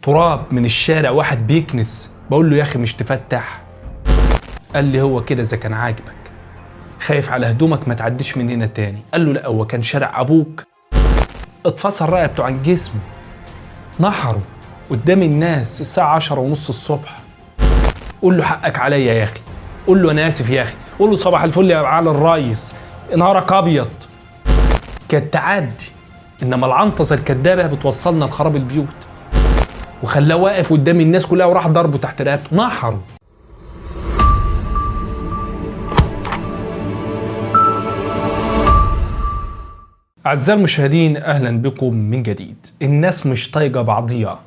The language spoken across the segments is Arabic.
تراب من الشارع، واحد بيكنس. بقول له يا اخي مش تفتح؟ قال لي هو كده اذا كان عاجبك، خايف على هدومك ما تعديش من هنا تاني. قال له لا، هو كان شارع ابوك. اتفصل رقبته عن جسمه، نحره قدام الناس الساعة 10:30 الصبح. قول له حقك عليا يا اخي، قول له انا اسف يا اخي، قول له صباح الفل يا معالي الريس، نهارك ابيض. كانت تعدي، انما العنطزه الكدابه بتوصلنا لخراب البيوت. وخلاه واقف قدام الناس كلها وراح ضربه تحت رقبته، نحره. أعزائي المشاهدين، أهلا بكم من جديد. الناس مش طايقة بعضيها،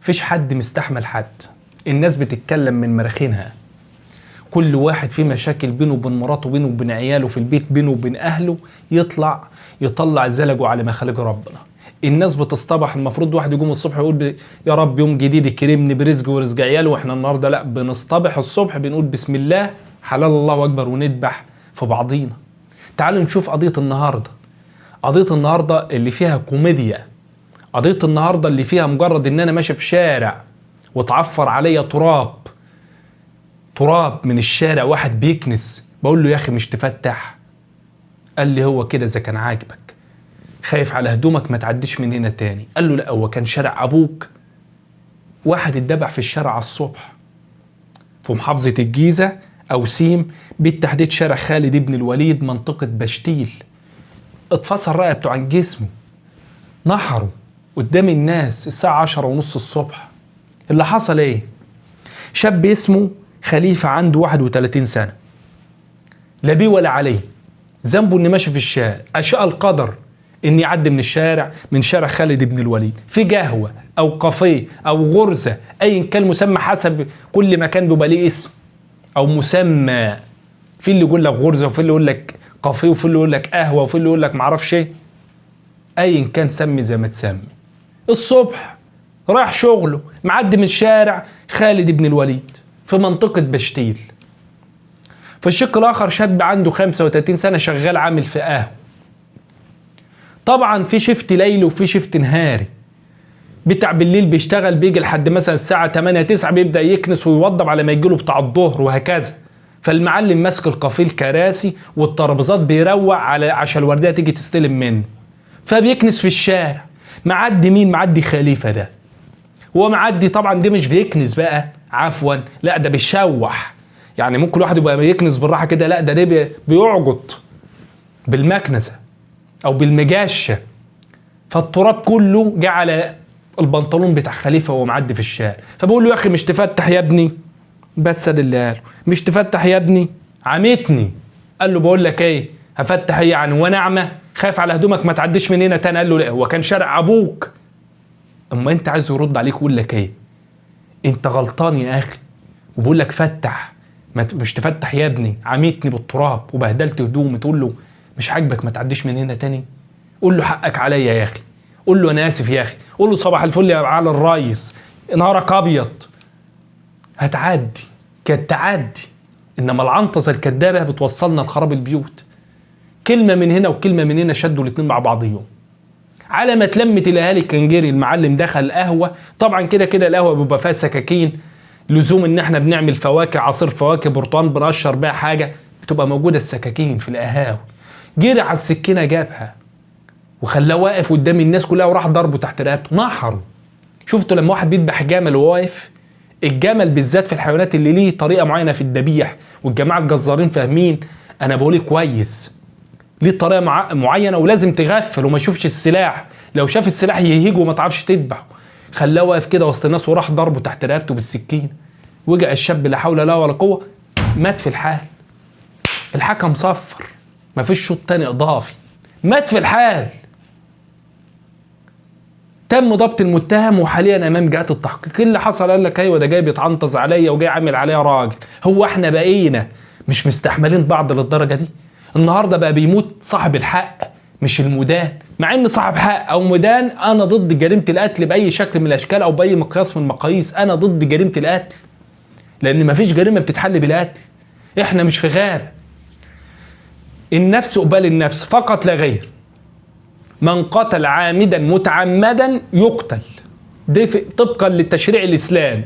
فيش حد مستحمل حد، الناس بتتكلم من مراخينها، كل واحد فيه مشاكل بينه وبين مراته، بينه وبين عياله في البيت، بينه وبين أهله، يطلع زلجه على مخالق ربنا. الناس بتصطبح، المفروض واحد يقوم الصبح يقول يا رب يوم جديد يكرمني برزق ورزق عياله، واحنا النهارده لا، بنصطبح الصبح بنقول بسم الله حلال الله أكبر ونذبح في بعضينا. تعالوا نشوف قضية النهارده. قضية النهاردة اللي فيها كوميديا، قضية النهاردة اللي فيها مجرد ان انا ماشي في شارع وتعفر عليا تراب من الشارع، واحد بيكنس. بقول له يا اخي مش تفتح؟ قال لي هو كده اذا كان عاجبك، خايف على هدومك ما تعديش من هنا تاني. قال له لا، هو كان شارع ابوك. واحد اتدبح في الشارع على الصبح في محافظة الجيزة او سيم، بالتحديد شارع خالد بن الوليد، منطقة بشتيل. اتفصل رقبته عن جسمه، نحره قدام الناس الساعة 10:30 الصبح. اللي حصل ايه؟ شاب اسمه خليفة عنده 31 سنة، لا بيه ولا عليه، ذنبه اني ماشي في الشارع. اشاء القدر اني يعدي من شارع خالد بن الوليد في قهوة او كافيه او غرزة، ايا كان مسمى، حسب كل مكان بيبقى ليه اسم او مسمى. في اللي يقول لك غرزة، وفي اللي يقول لك كافيه، وفي اللي يقول لك قهوة، وفي اللي يقول لك معرفش ايه. ايا كان سمي زي ما تسمي. الصبح رايح شغله، معدي من شارع خالد بن الوليد في منطقة بشتيل. في الشق الاخر شاب عنده 35 سنة شغال عامل في قهوة. طبعا في شيفت ليلي وفي شيفت نهاري. بتاع بالليل بيشتغل، بيجي لحد مثلا الساعة 8-9 بيبدأ يكنس ويوضب على ما يجيله بتاع الظهر، وهكذا. فالمعلم ماسك الكافيه، الكراسي والترابيزات، بيروق عشان الوردية تيجي تستلم منه. فبيكنس في الشارع. معدي مين؟ معدي خليفة ده. هو معدي طبعا، دي مش بيكنس بقى، عفوا، لا ده بيشوح. يعني ممكن الواحد يبقى بيكنس بالراحة كده، لا ده بيعجط بالمكنسة او بالمجاشة. فالتراب كله جه على البنطلون بتاع خليفة وهو معدي في الشارع. فبقول له يا اخي مش تفتح يا ابني؟ بس ده اللي قاله، مش تفتح يا ابني؟ عمتني. قال له بقول لك ايه، هفتح ايه يعني وانا اعمى؟ خايف على هدومك ما تعديش من هنا تاني. قال له لا، هو كان شارع ابوك. اما انت عايز يرد عليك ويقول لك ايه؟ انت غلطان يا اخي، وبقول لك فتح، مش تفتح يا ابني. عميتني بالتراب وبهدلت هدومي، تقول له مش عاجبك ما تعديش من هنا تاني؟ قول له حقك عليا يا اخي، قول له انا اسف يا اخي، قول له صباح الفل يا معالي الريس، نهارك ابيض. هتعدي، كانت تعدي، انما العنطزه الكدابه بتوصلنا لخراب البيوت. كلمه من هنا وكلمه من هنا، شدوا الاتنين مع بعضيهم. على ما اتلمت الاهالي كان جري المعلم دخل قهوه. طبعا كده القهوه بيبقى فيها سكاكين، لزوم ان احنا بنعمل فواكه، عصير فواكه، برتقال، بنقشر بيها حاجه، بتبقى موجوده السكاكين في القهاوي. جري على السكينه جابها وخلاه واقف قدام الناس كلها وراح ضربه تحت رقبته، نحره. شفتوا لما واحد بيذبح جمل وهو واقف؟ الجمل بالذات في الحيوانات اللي ليه طريقه معينه في الذبيح، والجماعه الجزارين فاهمين انا بقول كويس، ليه طريقه معينه، ولازم تغفل وما يشوفش السلاح. لو شاف السلاح يهيجه وما تعرفش تذبحه. خلاه واقف كده وسط الناس وراح ضربه تحت رقبته بالسكين. وجع الشاب لا حول لا ولا قوه، مات في الحال. الحكم صفر، مفيش شوط تاني اضافي، مات في الحال. تم ضبط المتهم وحاليا امام جهات التحقيق. اللي حصل قال لك ايوه ده جاي بيتعنطز عليا وجاي عامل عليا راجل. هو احنا بقينا مش مستحملين بعض للدرجه دي؟ النهارده بقى بيموت صاحب الحق مش المدان، مع ان صاحب حق او مدان. انا ضد جريمه القتل باي شكل من الاشكال او باي مقياس من المقاييس. انا ضد جريمه القتل، لان مفيش جريمه بتتحل بالقتل. احنا مش في غابه. النفس قبال النفس فقط لا غير. من قتل عامدا متعمدا يقتل. دي طبقا للتشريع الإسلامي،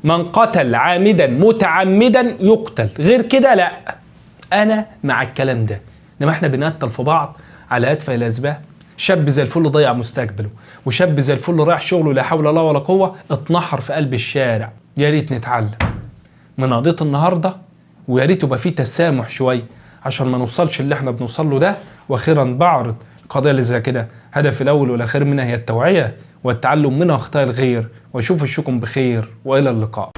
من قتل عامدا متعمدا يقتل، غير كده لا. أنا مع الكلام ده. إنما إحنا بنقتل في بعض على أتفه الأسباب. شاب زي الفل ضيع مستقبله، وشاب زي الفل رايح شغله لا حول الله ولا قوة اتنحر في قلب الشارع. يا ريت نتعلم من قضية النهاردة، ويا ريت يبقى فيه تسامح شوية عشان ما نوصلش اللي احنا بنوصل له ده. واخيرا بعرض القضية اللي زي كده هدف الاول والاخير منها هي التوعية والتعلم من اخطاء الغير، واشوف وشكم بخير والى اللقاء.